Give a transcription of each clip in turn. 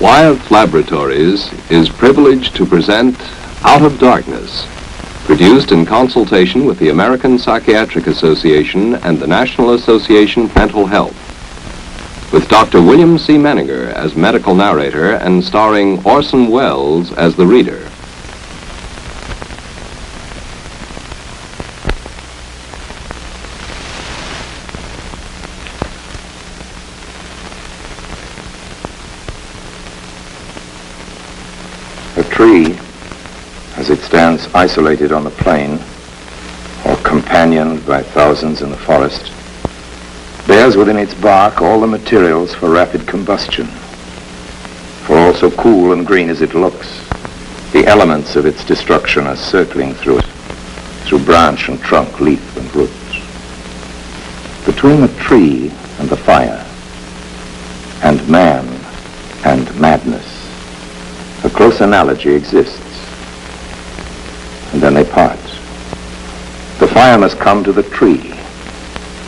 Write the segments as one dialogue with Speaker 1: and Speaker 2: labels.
Speaker 1: Wyeth Laboratories is privileged to present Out of Darkness, produced in consultation with the American Psychiatric Association and the National Association for Mental Health, with Dr. William C. Menninger as medical narrator and starring Orson Welles as the reader.
Speaker 2: A tree, as it stands isolated on the plain, or companioned by thousands in the forest, bears within its bark all the materials for rapid combustion. For all so cool and green as it looks, the elements of its destruction are circling through it, through branch and trunk, leaf and root. Between the tree and the fire, and man and madness, a close analogy exists, and then they part. The fire must come to the tree.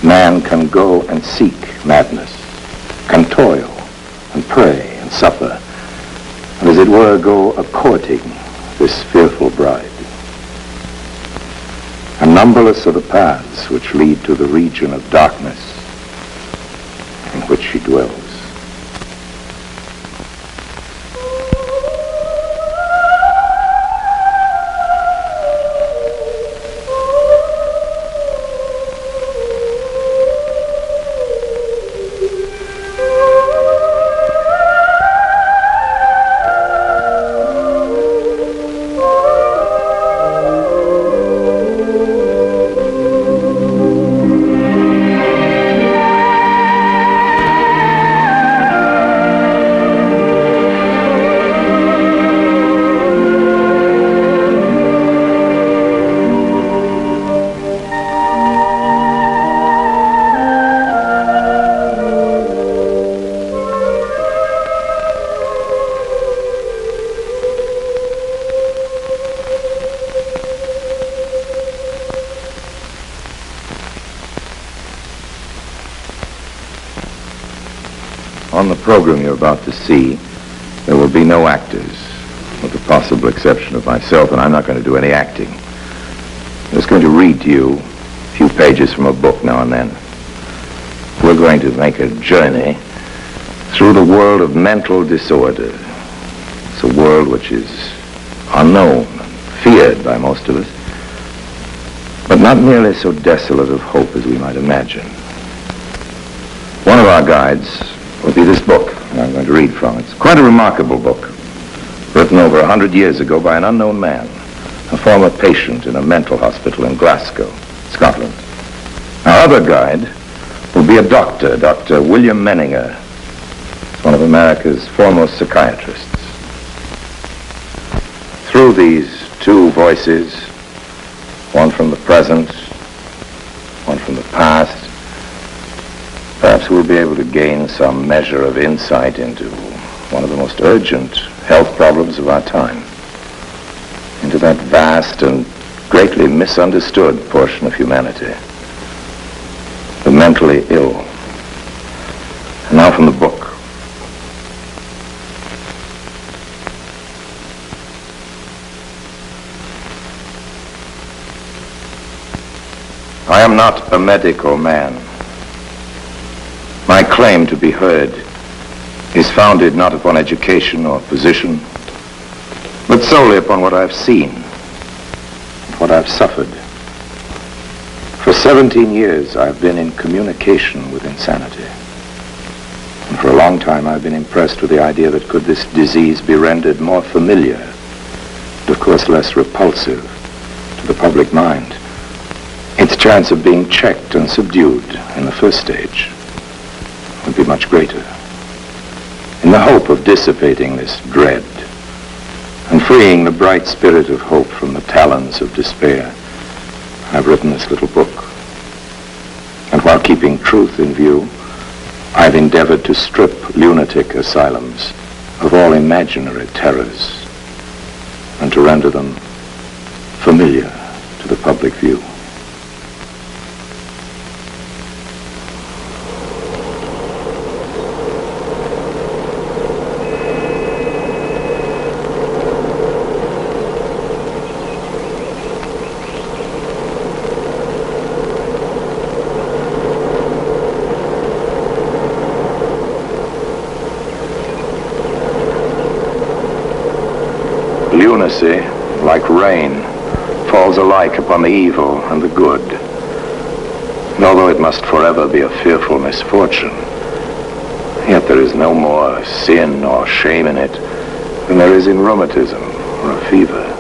Speaker 2: Man can go and seek madness, can toil and pray and suffer, and as it were go a-courting this fearful bride. And numberless are the paths which lead to the region of darkness in which she dwells. On the program you're about to see, there will be no actors, with the possible exception of myself, and I'm not going to do any acting. I'm just going to read to you a few pages from a book now and then. We're going to make a journey through the world of mental disorder. It's a world which is unknown and feared by most of us, but not nearly so desolate of hope as we might imagine. One of our guides will be this book, and I'm going to read from it. It's quite a remarkable book, written over 100 years ago by an unknown man, a former patient in a mental hospital in Glasgow, Scotland. Our other guide will be a doctor, Dr. William Menninger, one of America's foremost psychiatrists. Through these two voices, one from the present, one from the past, perhaps we'll be able to gain some measure of insight into one of the most urgent health problems of our time, into that vast and greatly misunderstood portion of humanity, the mentally ill. And now from the book. I am not a medical man. My claim to be heard is founded not upon education or position, but solely upon what I've seen, what I've suffered. For 17 years, I've been in communication with insanity. And for a long time, I've been impressed with the idea that could this disease be rendered more familiar, and of course less repulsive to the public mind, its chance of being checked and subdued in the first stage would be much greater. In the hope of dissipating this dread and freeing the bright spirit of hope from the talons of despair, I've written this little book. And while keeping truth in view, I've endeavored to strip lunatic asylums of all imaginary terrors and to render them familiar to the public view. Lunacy, like rain, falls alike upon the evil and the good. And although it must forever be a fearful misfortune, yet there is no more sin or shame in it than there is in rheumatism or a fever.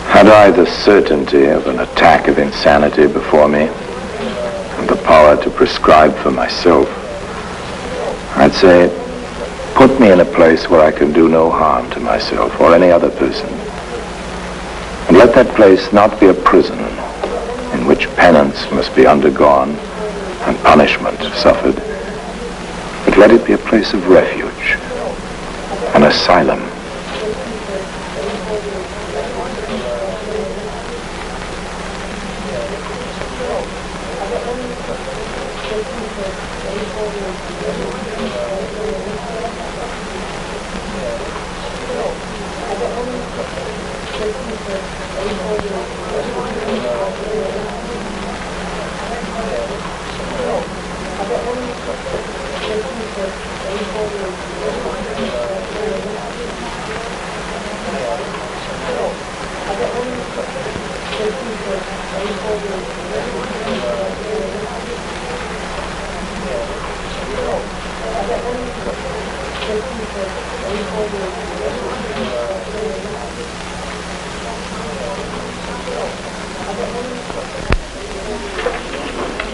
Speaker 2: Had I the certainty of an attack of insanity before me, and the power to prescribe for myself, I'd say, put me in a place where I can do no harm to myself or any other person. And let that place not be a prison in which penance must be undergone and punishment suffered, but let it be a place of refuge, an asylum.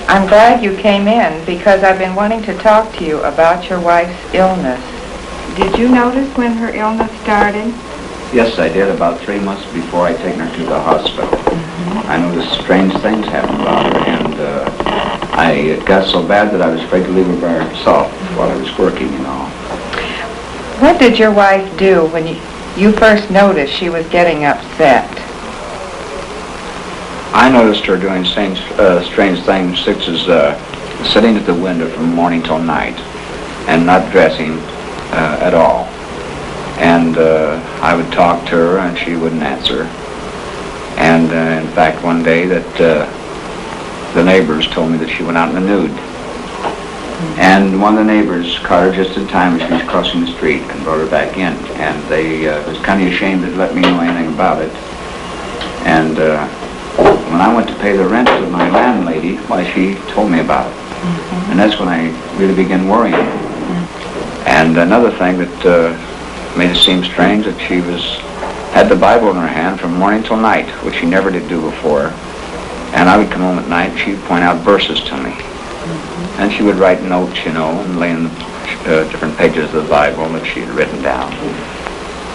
Speaker 3: I'm glad you came in because I've been wanting to talk to you about your wife's illness. Did you notice when her illness started?
Speaker 4: Yes, I did, about 3 months before I'd taken her to the hospital. I noticed strange things happened about her, and it got so bad that I was afraid to leave her by herself while I was working, you know.
Speaker 3: What did your wife do when you first noticed she was getting upset?
Speaker 4: I noticed her doing strange things, such as sitting at the window from morning till night and not dressing at all. And I would talk to her and she wouldn't answer. And in fact, one day that the neighbors told me that she went out in the nude. And one of the neighbors caught her just in time as she was crossing the street and brought her back in. And they was kind of ashamed to let me know anything about it. And when I went to pay the rent to my landlady, why, she told me about it. And that's when I really began worrying. And another thing that made it seem strange, that she had the Bible in her hand from morning till night, which she never did do before. And I would come home at night and she would point out verses to me. And she would write notes, you know, and lay in different pages of the Bible that she had written down.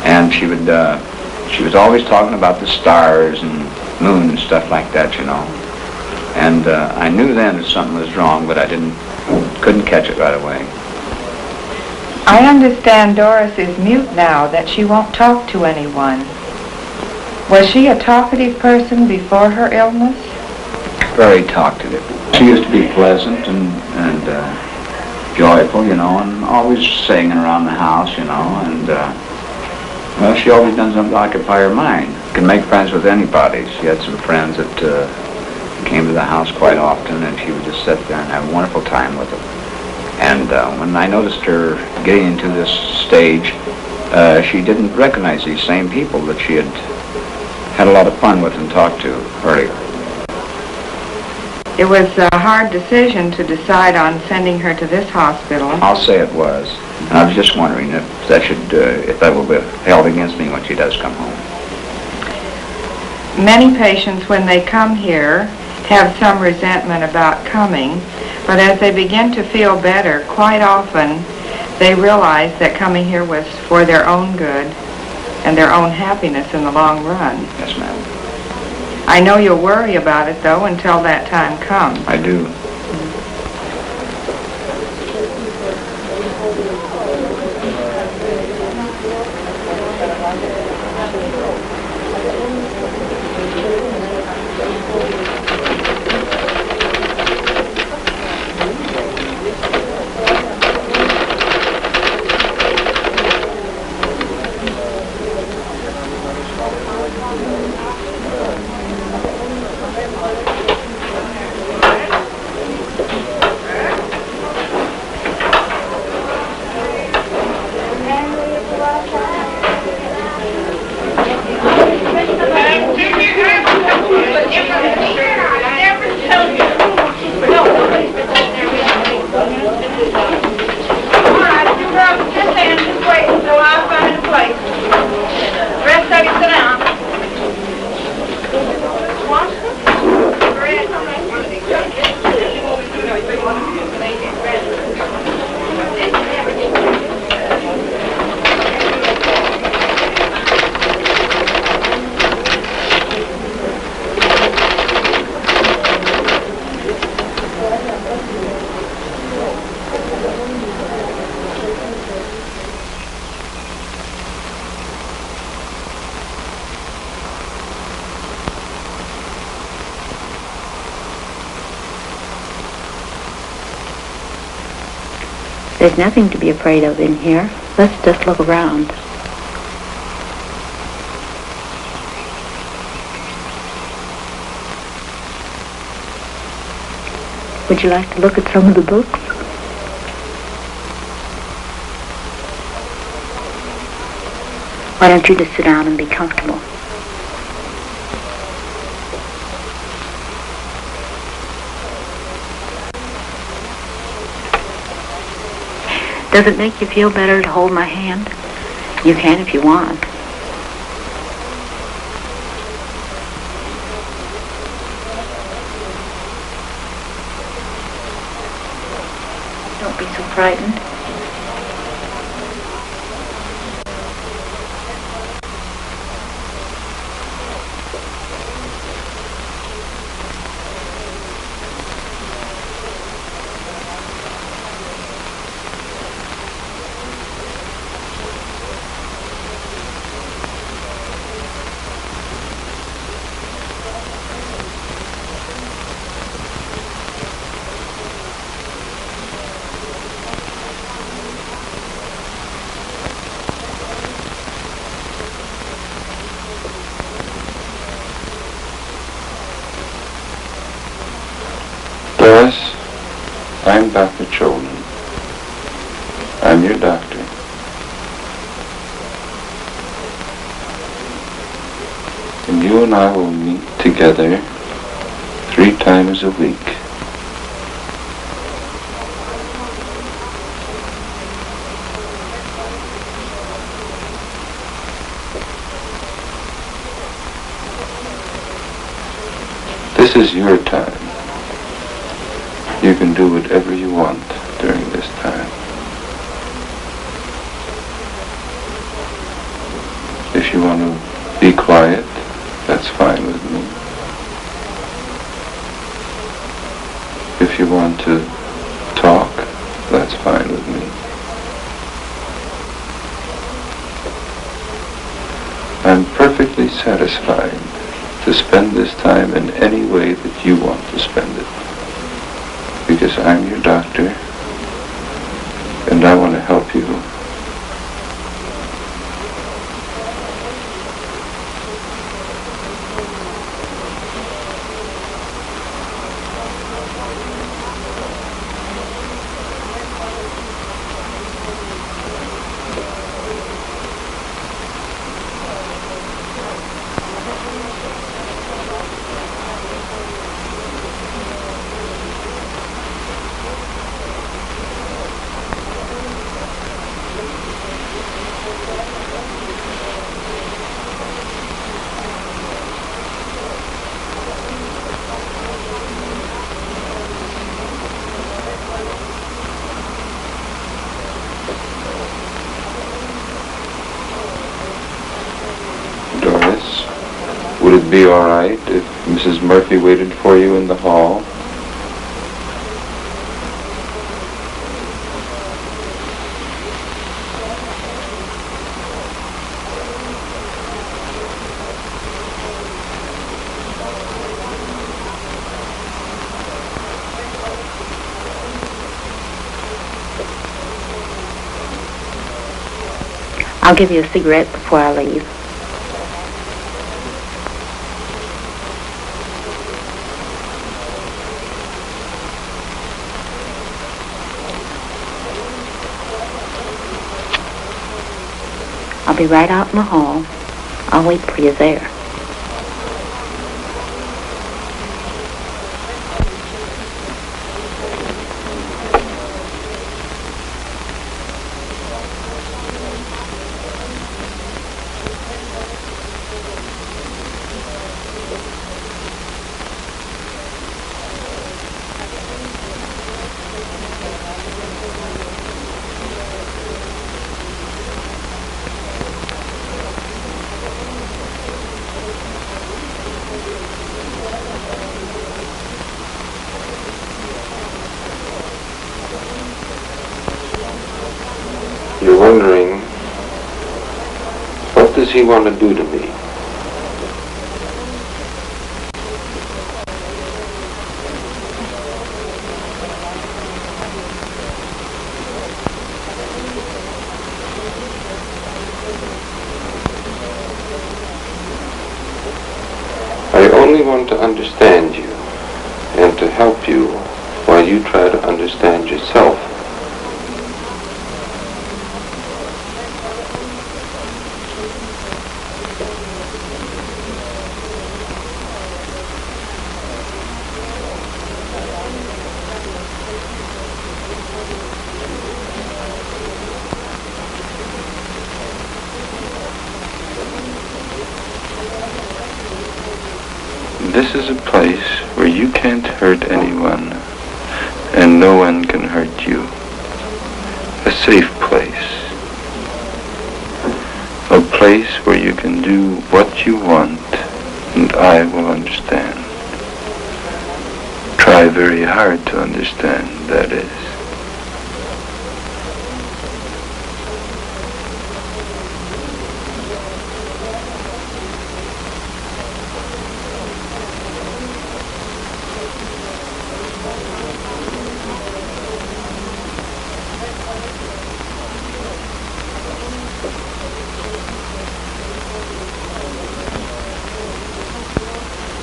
Speaker 4: And she was always talking about the stars and moon and stuff like that, you know. And I knew then that something was wrong, but I couldn't catch it right away.
Speaker 3: I understand Doris is mute now, that she won't talk to anyone. Was she a talkative person before her illness?
Speaker 4: Very talkative. She used to be pleasant and joyful, you know, and always singing around the house, you know, and well, she always done something to occupy her mind. Could make friends with anybody. She had some friends that came to the house quite often, and she would just sit there and have a wonderful time with them. And when I noticed her getting into this stage, she didn't recognize these same people that she had a lot of fun with and talked to earlier.
Speaker 3: It was a hard decision to decide on sending her to this hospital.
Speaker 4: I'll say it was. And I was just wondering if that will be held against me when she does come home.
Speaker 3: Many patients, when they come here, have some resentment about coming, but as they begin to feel better, quite often they realize that coming here was for their own good and their own happiness in the long run.
Speaker 4: Yes, ma'am.
Speaker 3: I know you'll worry about it, though, until that time comes.
Speaker 4: I do.
Speaker 5: There's nothing to be afraid of in here. Let's just look around. Would you like to look at some of the books? Why don't you just sit down and be comfortable? Does it make you feel better to hold my hand? You can if you want. Don't be so frightened.
Speaker 6: Doris, I'm Dr. Cholman. I'm your doctor. And you and I will meet together 3 times a week. This is your time. You can do whatever you want during this time. If you want to be quiet, that's fine with me. If you want to talk, that's fine with me. I'm perfectly satisfied to spend this time in any way that you want to spend it. Because I'm your doctor, and I want to help you. Would it be all right if Mrs. Murphy waited for you in the hall?
Speaker 5: I'll give you a cigarette before I leave. I'll be right out in the hall. I'll wait for you there.
Speaker 6: You're wondering, what does he want to do to me? only want to understand you and to help you while you try to understand yourself. This is a place where you can't hurt anyone and no one can hurt you. A safe place. A place where you can do what you want and I will understand. Try very hard to understand, that is.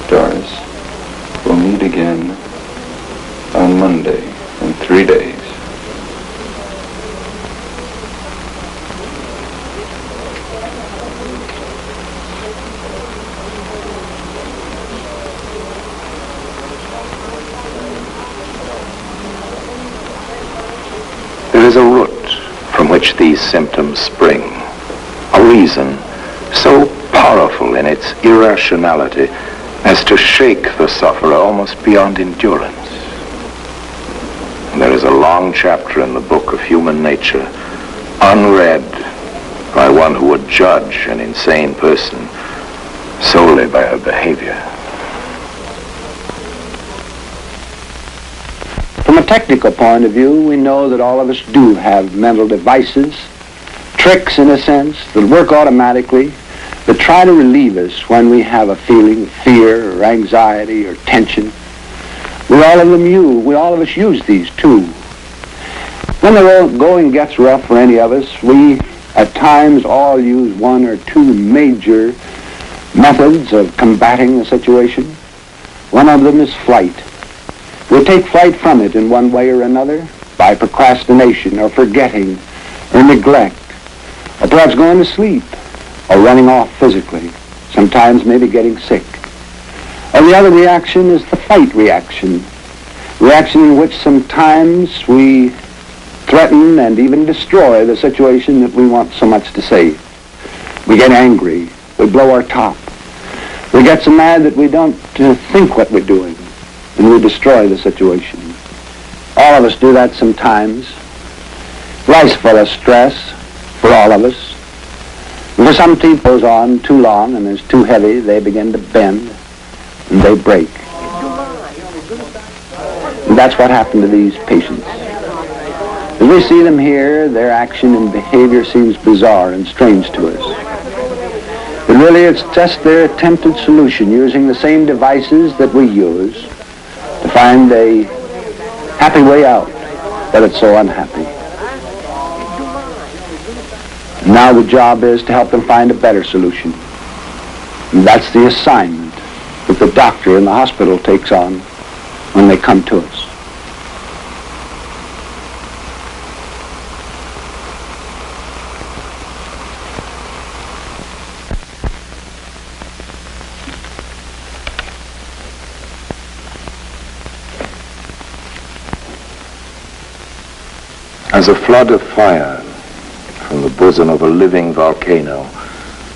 Speaker 6: Doris, we'll meet again on Monday in 3 days.
Speaker 2: There is a root from which these symptoms spring, a reason so powerful in its irrationality as to shake the sufferer almost beyond endurance. And there is a long chapter in the book of human nature, unread by one who would judge an insane person solely by her behavior.
Speaker 7: From a technical point of view, we know that all of us do have mental devices, tricks in a sense, that work automatically, that try to relieve us when we have a feeling of fear or anxiety or tension. We all of us use these too. When the going gets rough for any of us, we at times all use one or two major methods of combating the situation. One of them is flight. We take flight from it in one way or another, by procrastination or forgetting or neglect, or perhaps going to sleep, or running off physically, sometimes maybe getting sick. And the other reaction is the fight reaction in which sometimes we threaten and even destroy the situation that we want so much to save. We get angry, we blow our top, we get so mad that we don't think what we're doing, and we destroy the situation. All of us do that sometimes. Life's full of stress for all of us. For some people goes on too long and is too heavy, they begin to bend and they break. And that's what happened to these patients. As we see them here, their action and behavior seems bizarre and strange to us. But really it's just their attempted solution using the same devices that we use to find a happy way out, but it's so unhappy. Now the job is to help them find a better solution. And that's the assignment that the doctor in the hospital takes on when they come to us.
Speaker 2: As a flood of fire from the bosom of a living volcano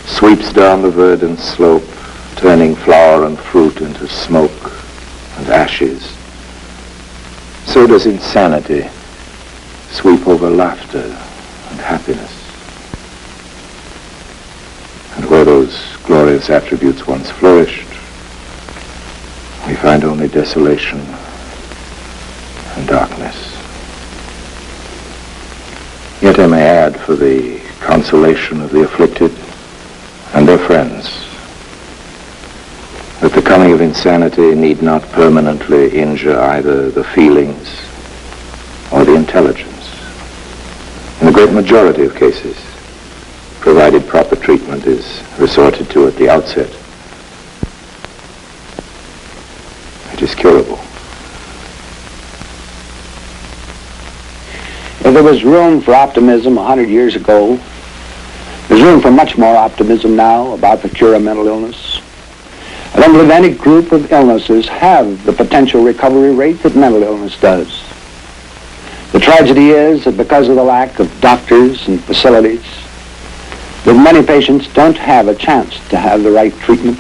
Speaker 2: sweeps down the verdant slope, turning flower and fruit into smoke and ashes, so does insanity sweep over laughter and happiness. And where those glorious attributes once flourished, we find only desolation and darkness. Yet I may add, for the consolation of the afflicted and their friends, that the coming of insanity need not permanently injure either the feelings or the intelligence. In the great majority of cases, provided proper treatment is resorted to at the outset, It is curable.
Speaker 7: If there was room for optimism 100 years ago, there's room for much more optimism now about the cure of mental illness. I don't believe any group of illnesses have the potential recovery rate that mental illness does. The tragedy is that because of the lack of doctors and facilities, that many patients don't have a chance to have the right treatment.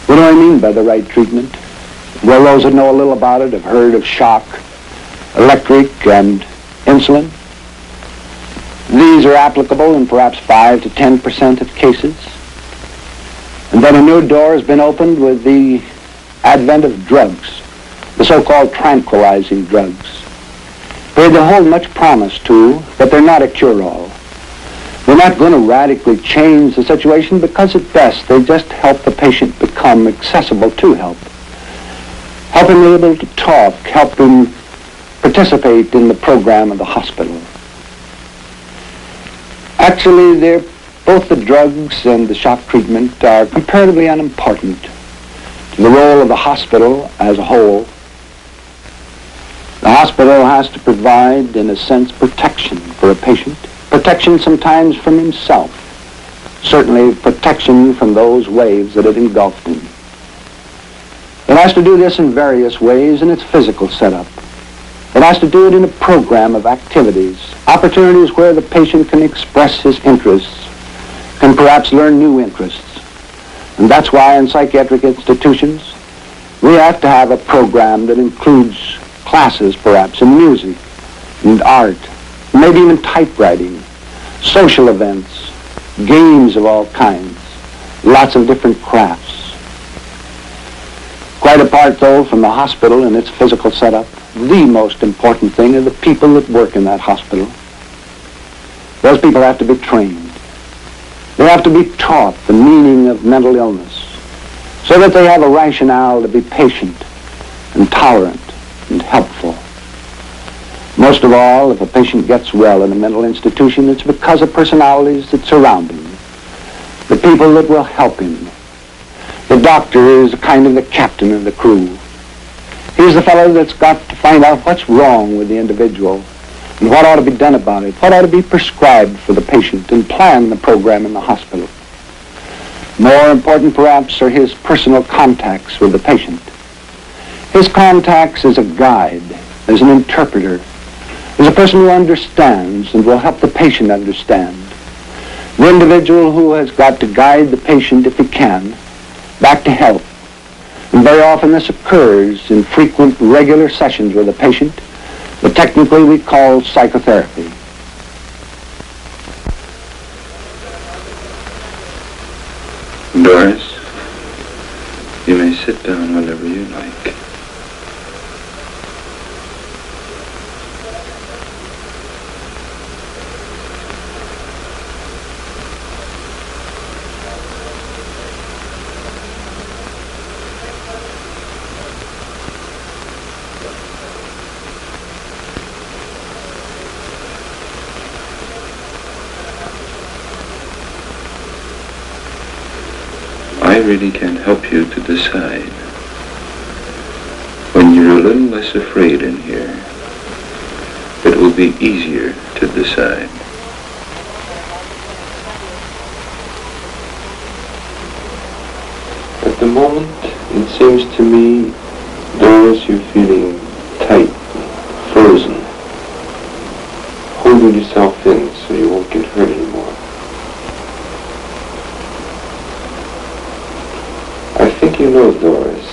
Speaker 7: What do I mean by the right treatment? Well, those that know a little about it have heard of shock, electric, and insulin. These are applicable in perhaps 5 to 10% of cases. And then a new door has been opened with the advent of drugs, the so-called tranquilizing drugs. They hold much promise to, but they're not a cure-all. They're not going to radically change the situation because at best they just help the patient become accessible to help. Help him be able to talk, help him participate in the program of the hospital. Actually, both the drugs and the shock treatment are comparatively unimportant to the role of the hospital as a whole. The hospital has to provide, in a sense, protection for a patient. Protection sometimes from himself. Certainly protection from those waves that had engulfed him. It has to do this in various ways in its physical setup. It has to do it in a program of activities, opportunities where the patient can express his interests, can perhaps learn new interests. And that's why in psychiatric institutions, we have to have a program that includes classes perhaps in music and art, maybe even typewriting, social events, games of all kinds, lots of different crafts. Quite apart, though, from the hospital and its physical setup, the most important thing are the people that work in that hospital. Those people have to be trained. They have to be taught the meaning of mental illness so that they have a rationale to be patient and tolerant and helpful. Most of all, if a patient gets well in a mental institution, it's because of personalities that surround him, the people that will help him. The doctor is kind of the captain of the crew. He's the fellow that's got to find out what's wrong with the individual and what ought to be done about it, what ought to be prescribed for the patient, and plan the program in the hospital. More important, perhaps, are his personal contacts with the patient. His contacts as a guide, as an interpreter, as a person who understands and will help the patient understand. The individual who has got to guide the patient, if he can, back to health. And very often this occurs in frequent, regular sessions with the patient, that technically we call psychotherapy.
Speaker 6: Doris, you may sit down whenever you like. I really can't help you to decide. When you're a little less afraid in here, it will be easier to decide. At the moment, it seems to me, Doris, you're feeling tight, frozen, holding yourself in so you won't get hurt anymore. I think you know, Doris,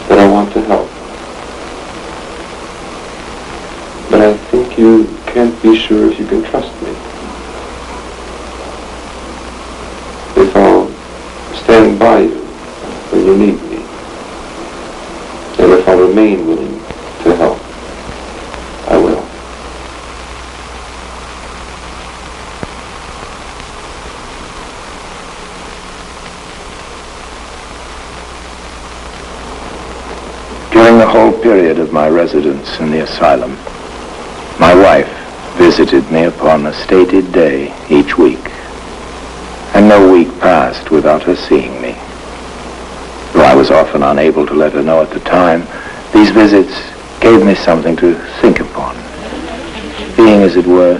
Speaker 6: that I want to help. But I think you can't be sure if you can trust me. If I'll stand by you when you need me. And if I'll remain willing to help, I will.
Speaker 2: During the whole period of my residence in the asylum, my wife visited me upon a stated day each week, and no week passed without her seeing me. Though I was often unable to let her know at the time, these visits gave me something to think upon, being, as it were,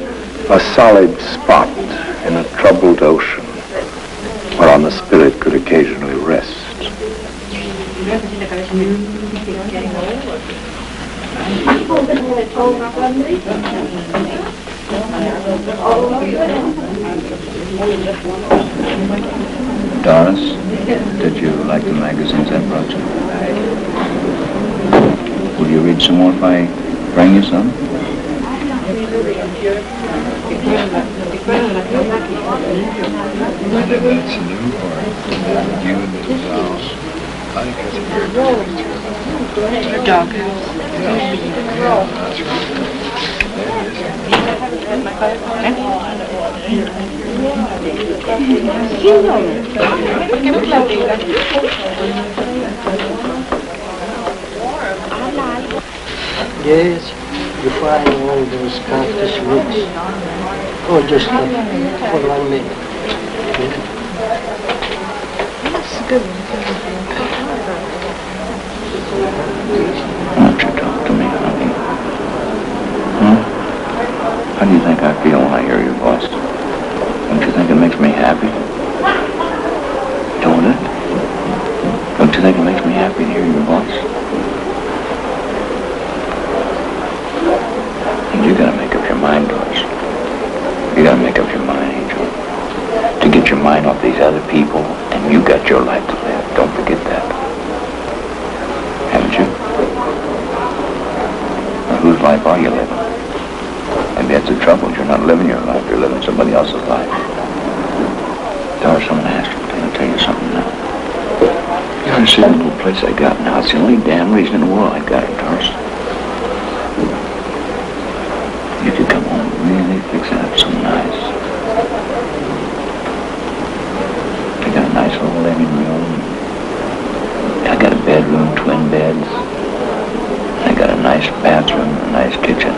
Speaker 2: a solid spot in a troubled ocean, whereon the spirit could occasionally rest.
Speaker 4: Doris, did you like the magazines I brought you? Will you read some more if I bring you some?
Speaker 8: Yes, you find all those cactus roots. Oh, just for 1 minute.
Speaker 5: That's good.
Speaker 4: Why don't you talk to me, honey? How do you think I feel when I hear your voice? Don't you think it makes me happy? Don't it? Don't you think it makes me happy to hear your voice? And you gotta make up your mind, Doris. You gotta make up your mind, Angel. To get your mind off these other people, and you got your life to live. Don't forget that. Haven't you? Now, whose life are you living? Maybe that's the trouble. You're not living your life. You're living somebody else's life. Doris, I'm gonna ask you. I'm gonna tell you something now. You ought to see the little place I got now. It's the only damn reason in the world I got it, Doris. You could come home and really fix it up so nice. I got a nice little living room. I got a bedroom, twin beds. I got a nice bathroom, a nice kitchen.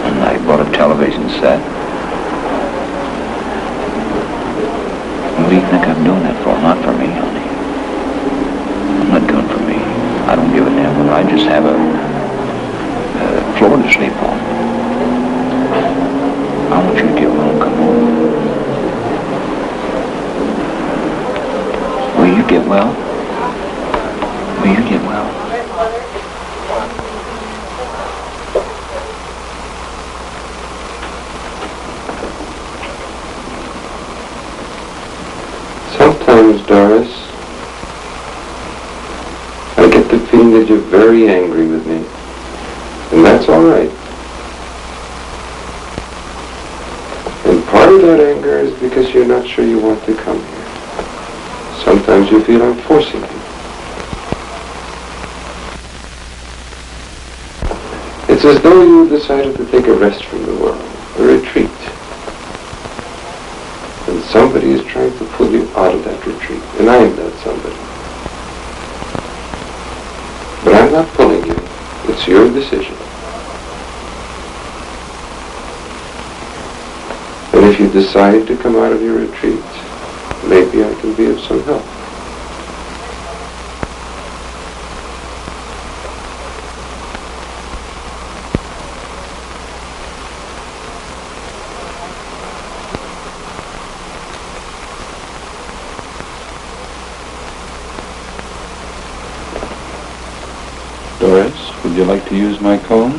Speaker 4: And I bought a television set. What do you think I'm doing that for? Not for me, honey. I'm not doing it for me. I don't give a damn whether I just have a floor to sleep on. I want you to get well and come home. Will you get well? Will you get well?
Speaker 6: Sometimes, Doris, I get the feeling that you're very angry with me. And that's all right. And part of that anger is because you're not sure you want to come here. Sometimes you feel I'm forcing you. It's as though you decided to take a rest from the world, a retreat. And somebody is trying to pull you out of that retreat, and I'm that somebody. But I'm not pulling you. It's your decision. And if you decide to come out of your retreat, maybe I can be of some help. Doris, would you like to use my comb?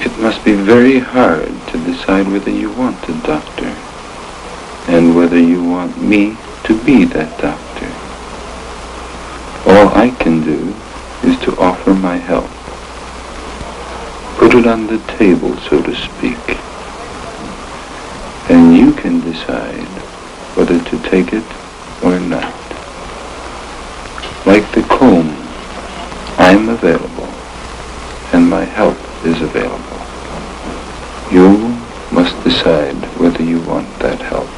Speaker 6: It must be very hard to decide whether you want a doctor and whether you want me to be that doctor. All I can do is to offer my help. Put it on the table, so to speak. And you can decide whether to take it or not. Like the comb, I'm available, and my help is available. You must decide whether whether you want that help.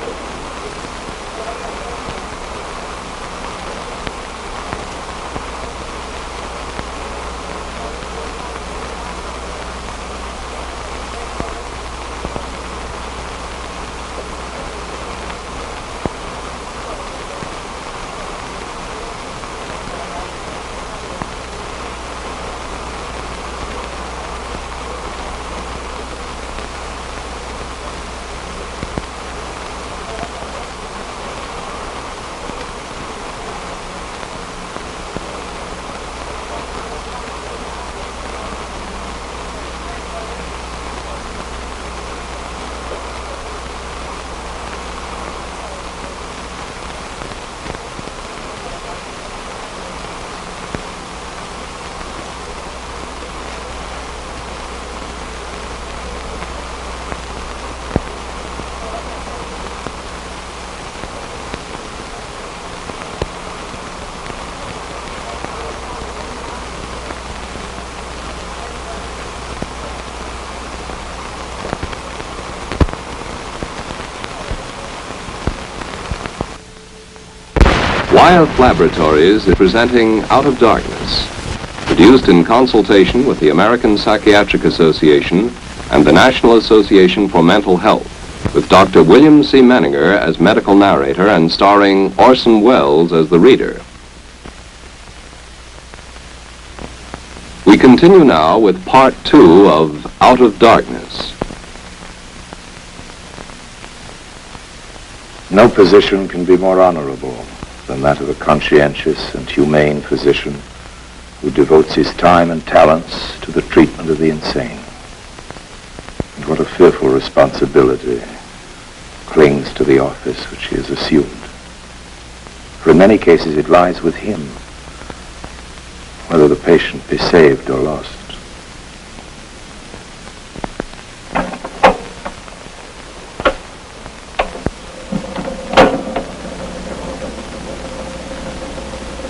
Speaker 1: Wyeth Laboratories is presenting Out of Darkness, produced in consultation with the American Psychiatric Association and the National Association for Mental Health, with Dr. William C. Menninger as medical narrator and starring Orson Welles as the reader. We continue now with Part 2 of Out of Darkness.
Speaker 2: No position can be more honorable than that of a conscientious and humane physician who devotes his time and talents to the treatment of the insane. And what a fearful responsibility clings to the office which he has assumed. For in many cases it lies with him whether the patient be saved or lost.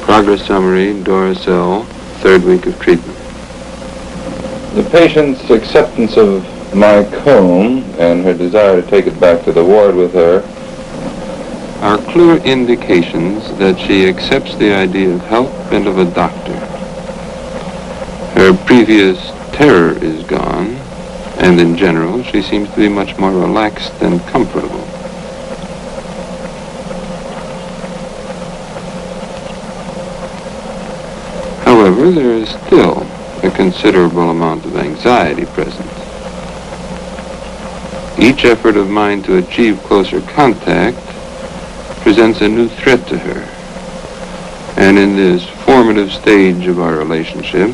Speaker 6: Progress summary, Doris L., third week of treatment. The patient's acceptance of my comb and her desire to take it back to the ward with her are clear indications that she accepts the idea of help and of a doctor. Her previous terror is gone, and in general she seems to be much more relaxed and comfortable. However, there is still a considerable amount of anxiety present. Each effort of mine to achieve closer contact presents a new threat to her. And in this formative stage of our relationship,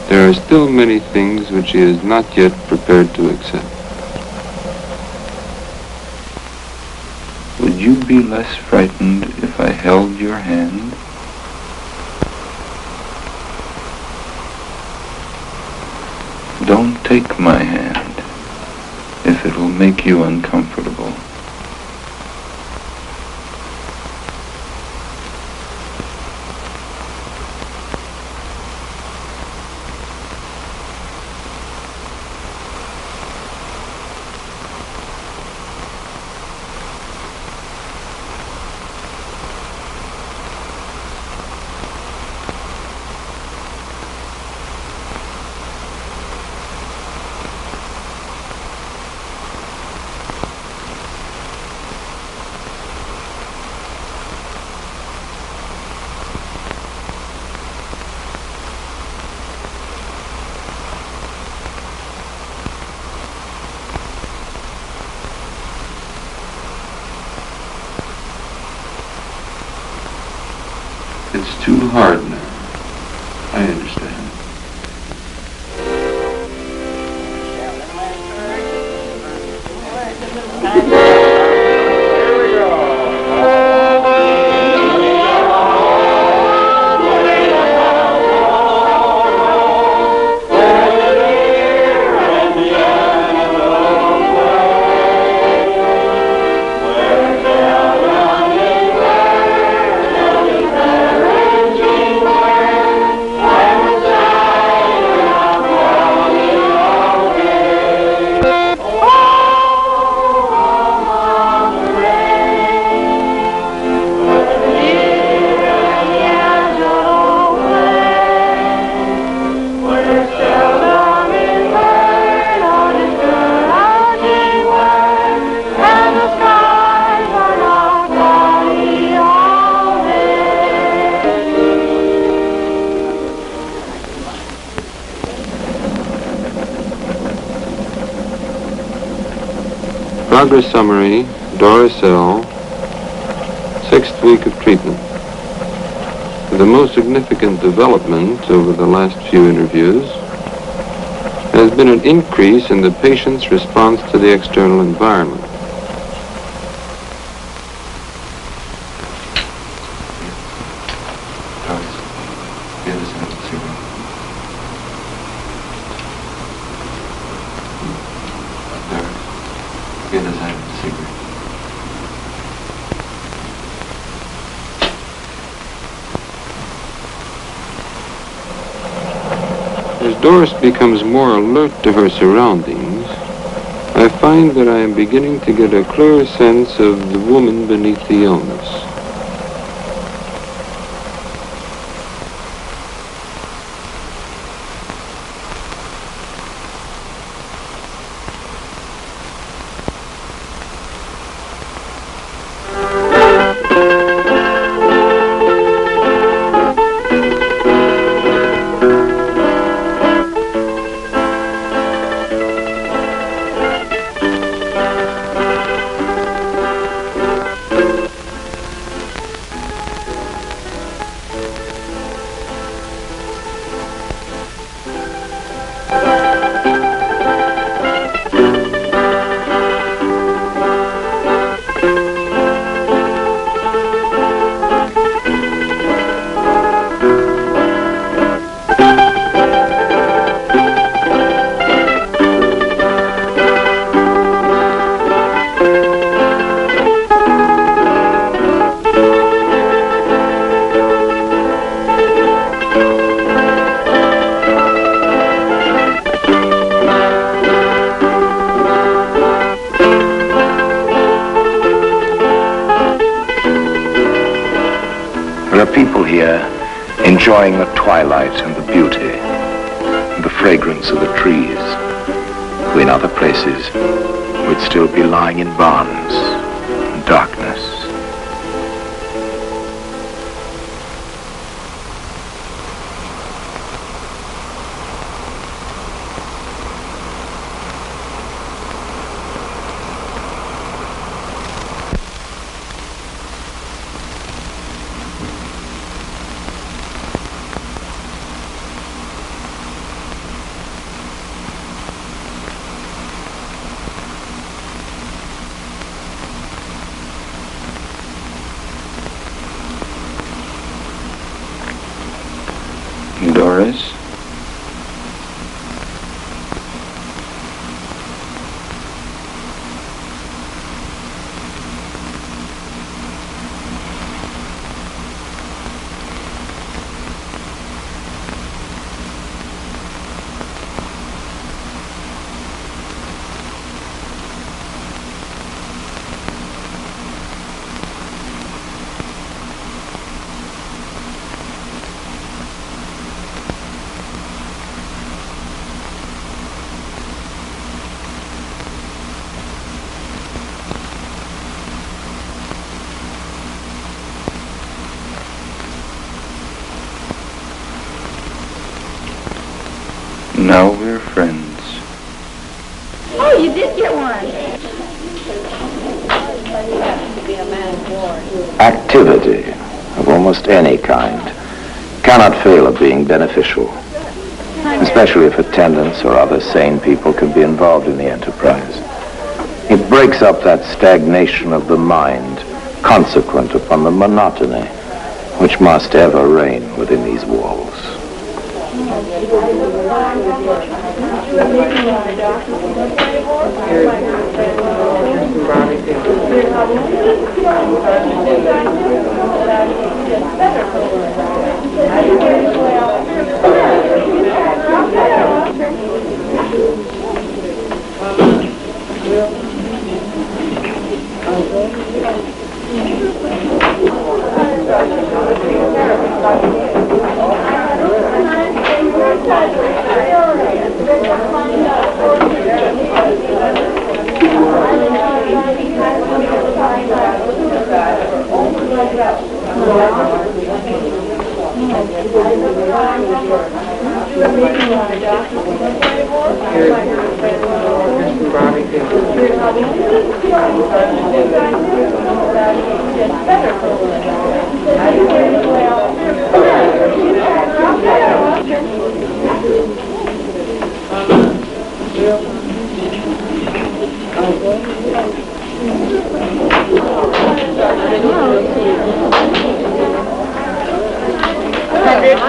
Speaker 6: there are still many things which she is not yet prepared to accept. Would you be less frightened if I held your hand? Don't take my hand if it will make you uncomfortable. It's too hard now. I understand.
Speaker 9: Thank you.
Speaker 6: Progress summary, Doris L., 6th week of treatment. The most significant development over the last few interviews has been an increase in the patient's response to the external environment. As Doris becomes more alert to her surroundings, I find that I am beginning to get a clearer sense of the woman beneath the illness.
Speaker 2: There are people here enjoying the twilight and the beauty and the fragrance of the trees, who in other places would still be lying in barns and darkness.
Speaker 6: Doris? Now we're friends.
Speaker 5: Oh, you did get one.
Speaker 2: Activity of almost any kind cannot fail of being beneficial, especially if attendants or other sane people can be involved in the enterprise. It breaks up that stagnation of the mind consequent upon the monotony which must ever reign within these walls.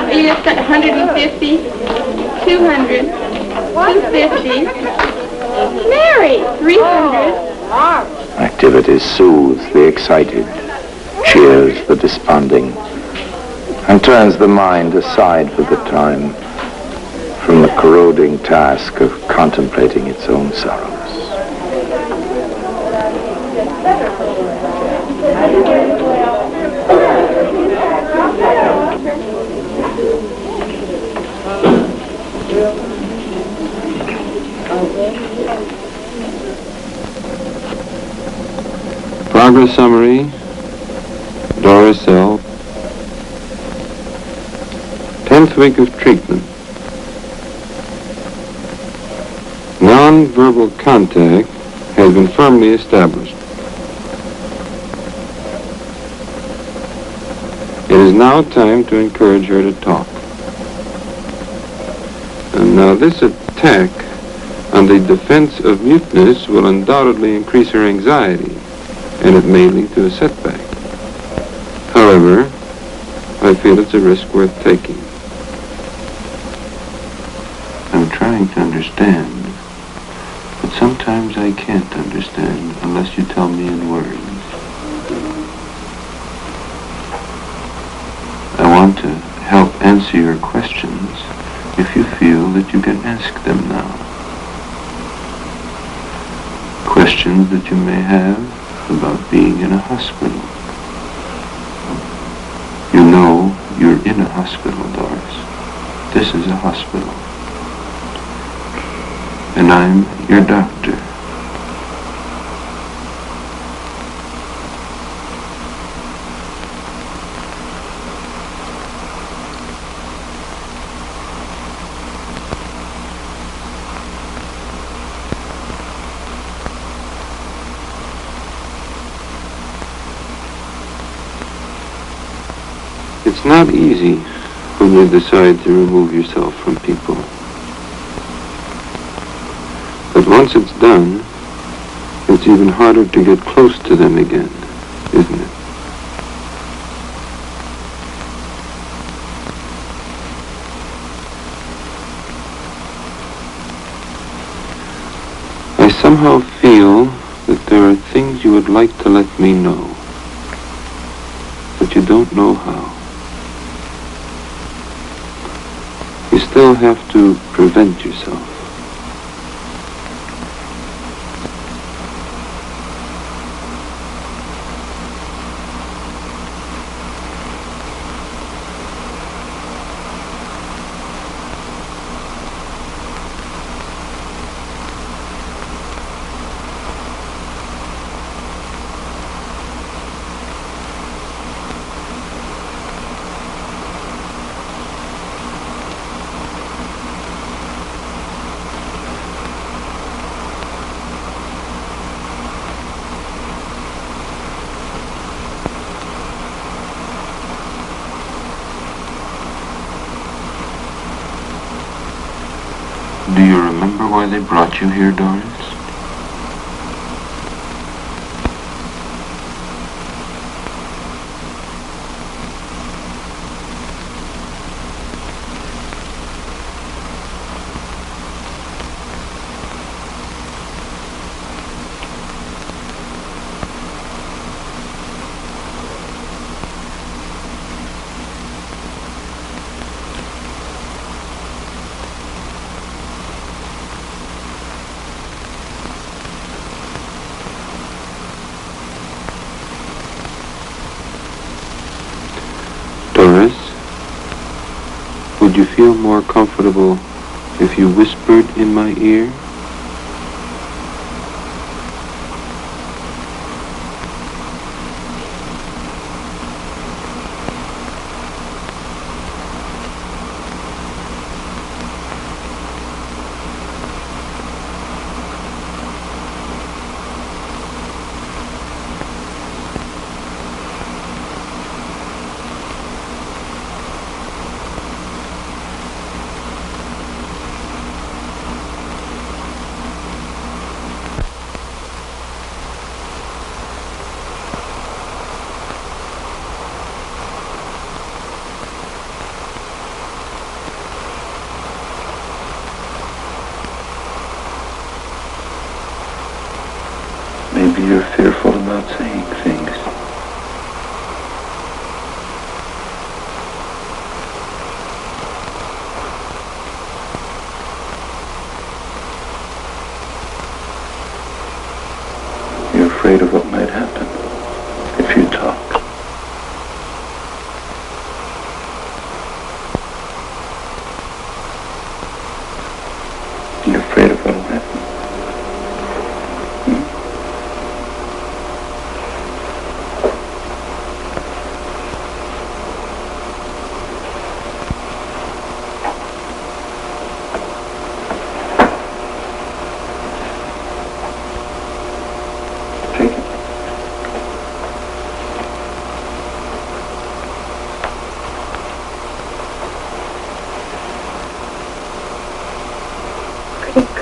Speaker 9: Yes, 150, 200, 250. Mary, 300.
Speaker 2: Activities soothes the excited, cheers the desponding, and turns the mind aside for the time from the corroding task of contemplating its own sorrows.
Speaker 6: Progress summary, Doris L. 10th week of treatment. Non-verbal contact has been firmly established. It is now time to encourage her to talk. And now this attack on the defense of muteness will undoubtedly increase her anxiety, and it may lead to a setback. However, I feel it's a risk worth taking. I'm trying to understand, but sometimes I can't understand unless you tell me in words. I want to help answer your questions if you feel that you can ask them now. Questions that you may have about being in a hospital. You know you're in a hospital, Doris. This is a hospital. And I'm your doctor. It's not easy when you decide to remove yourself from people. But once it's done, it's even harder to get close to them again, isn't it? I somehow feel that there are things you would like to let me know, but you don't know how. You still have to prevent yourself. Do you remember why they brought you here, Doris? Doris, would you feel more comfortable if you whispered in my ear?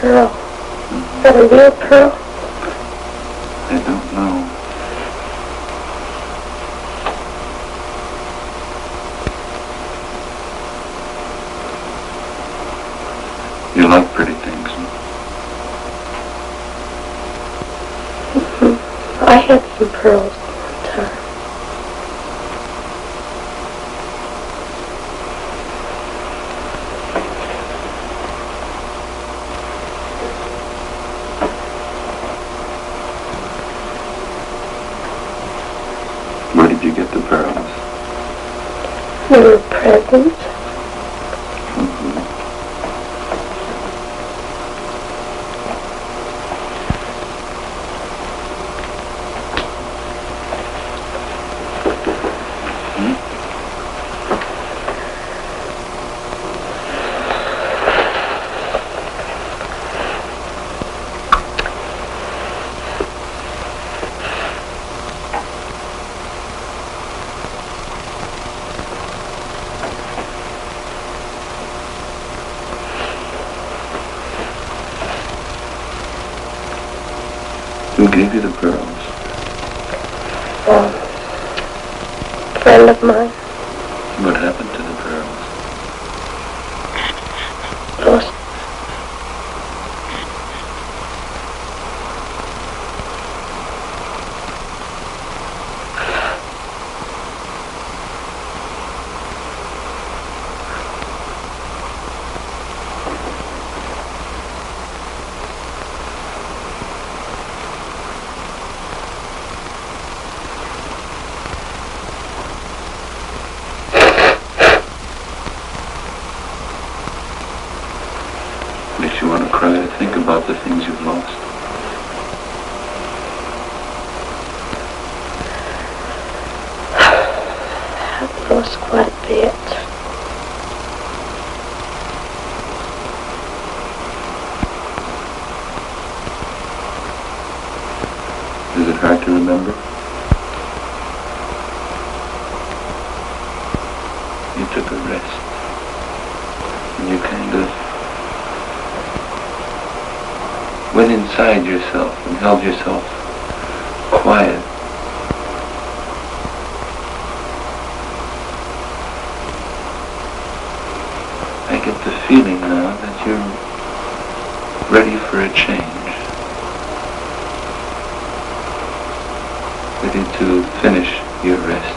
Speaker 9: pearl. Is that a real pearl?
Speaker 6: I don't know. You like pretty things, huh?
Speaker 9: I had some pearls one time.
Speaker 6: Where did you get the pearls?
Speaker 9: They were presents.
Speaker 6: Who gave you the pearls?
Speaker 9: A friend of mine
Speaker 6: What happened to the pearls?
Speaker 9: lost.
Speaker 6: Makes you want to cry to think about the things you've lost.
Speaker 9: I've lost quite a bit.
Speaker 6: Is it hard to remember? You took a rest. And you kind of went inside yourself and held yourself quiet. I get the feeling now that you're ready for a change. Ready to finish your rest.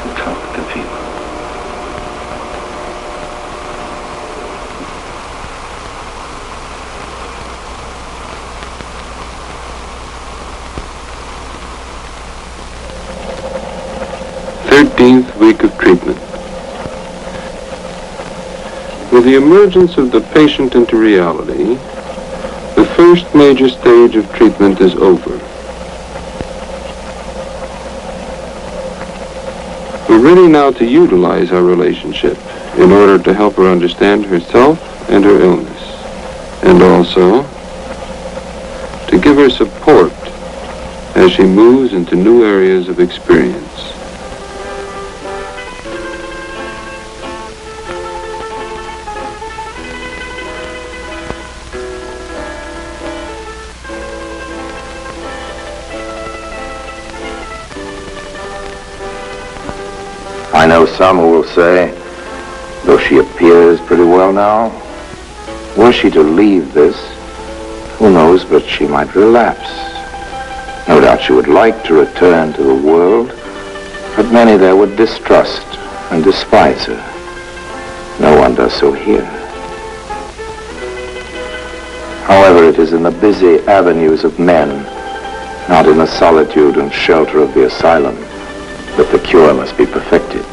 Speaker 6: To talk to people.
Speaker 10: Thirteenth week of treatment. With the emergence of the patient into reality, the first major stage of treatment is over. We're ready now to utilize our relationship in order to help her understand herself and her illness, and also to give her support as she moves into new areas of experience.
Speaker 2: I know some who will say, though she appears pretty well now, were she to leave this, who knows but she might relapse. No doubt she would like to return to the world, but many there would distrust and despise her. No one does so here. However, it is in the busy avenues of men, not in the solitude and shelter of the asylum, that the cure must be perfected.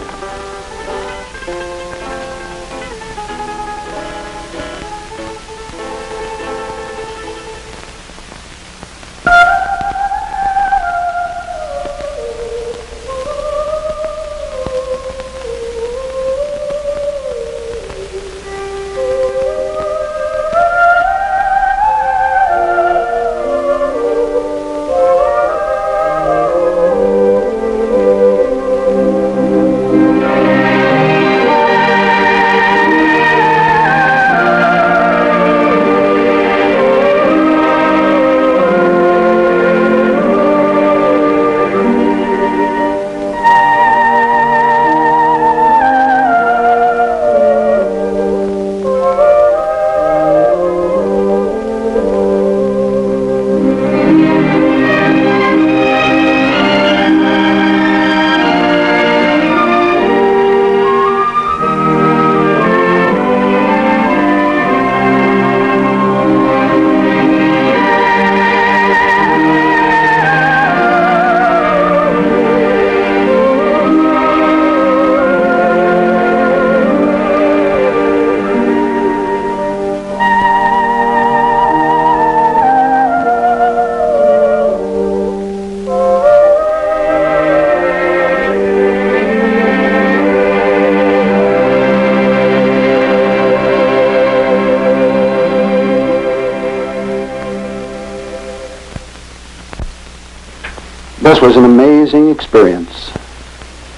Speaker 7: This was an amazing experience.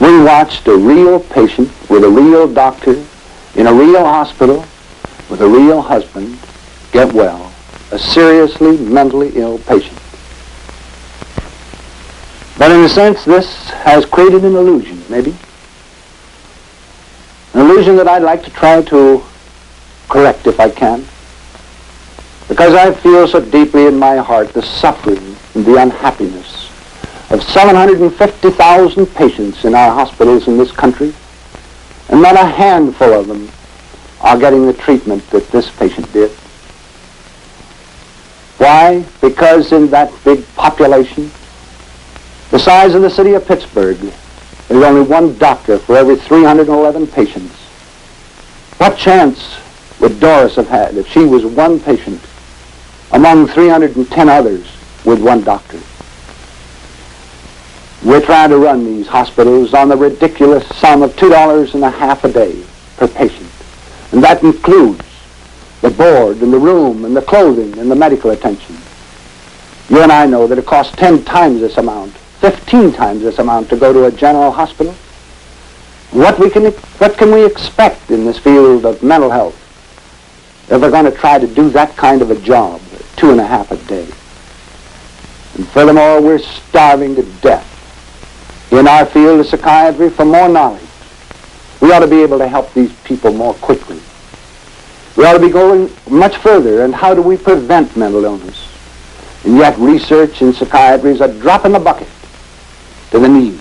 Speaker 7: We watched a real patient with a real doctor in a real hospital with a real husband get well, a seriously mentally ill patient. But in a sense, this has created an illusion, maybe. An illusion that I'd like to try to correct if I can. Because I feel so deeply in my heart the suffering and the unhappiness of 750,000 patients in our hospitals in this country, and not a handful of them are getting the treatment that this patient did. Why? Because in that big population, the size of the city of Pittsburgh, there's only one doctor for every 311 patients. What chance would Doris have had if she was one patient among 310 others with one doctor? We're trying to run these hospitals on the ridiculous sum of $2.50 a day per patient. And that includes the board and the room and the clothing and the medical attention. You and I know that it costs 10 times this amount, 15 times this amount to go to a general hospital. What can we expect in this field of mental health if we're going to try to do that kind of a job, $2.50 a day? And furthermore, we're starving to death in our field of psychiatry for more knowledge. We ought to be able to help these people more quickly. We ought to be going much further. And how do we prevent mental illness? And yet research in psychiatry is a drop in the bucket to the need.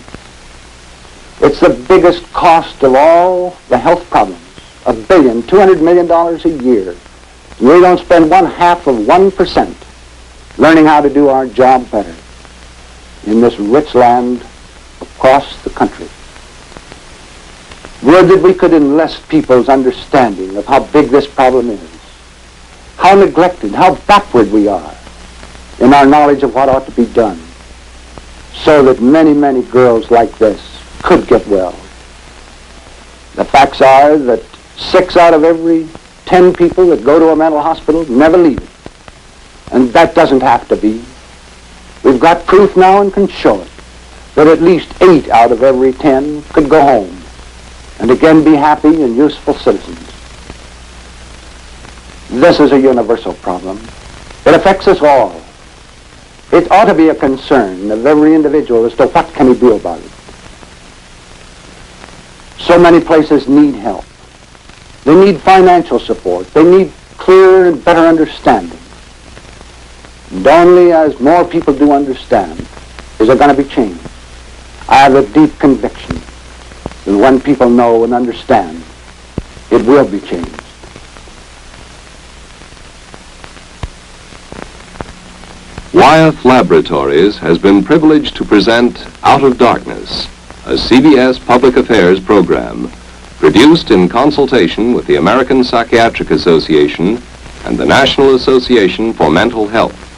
Speaker 7: It's the biggest cost of all the health problems, $200 million a year. We don't spend 0.5% learning how to do our job better in this rich land across the country. Would that we could enlist people's understanding of how big this problem is, how neglected, how backward we are in our knowledge of what ought to be done, so that many, many girls like this could get well. The facts are that 6 out of every 10 people that go to a mental hospital never leave it. And that doesn't have to be. We've got proof now and can show it that at least 8 out of every 10 could go home and again be happy and useful citizens. This is a universal problem. It affects us all. It ought to be a concern of every individual as to what can he do about it. So many places need help. They need financial support. They need clearer and better understanding. And only as more people do understand is there going to be change. I have a deep conviction that when people know and understand, it will be changed.
Speaker 1: Wyeth Laboratories has been privileged to present Out of Darkness, a CBS Public Affairs program, produced in consultation with the American Psychiatric Association and the National Association for Mental Health.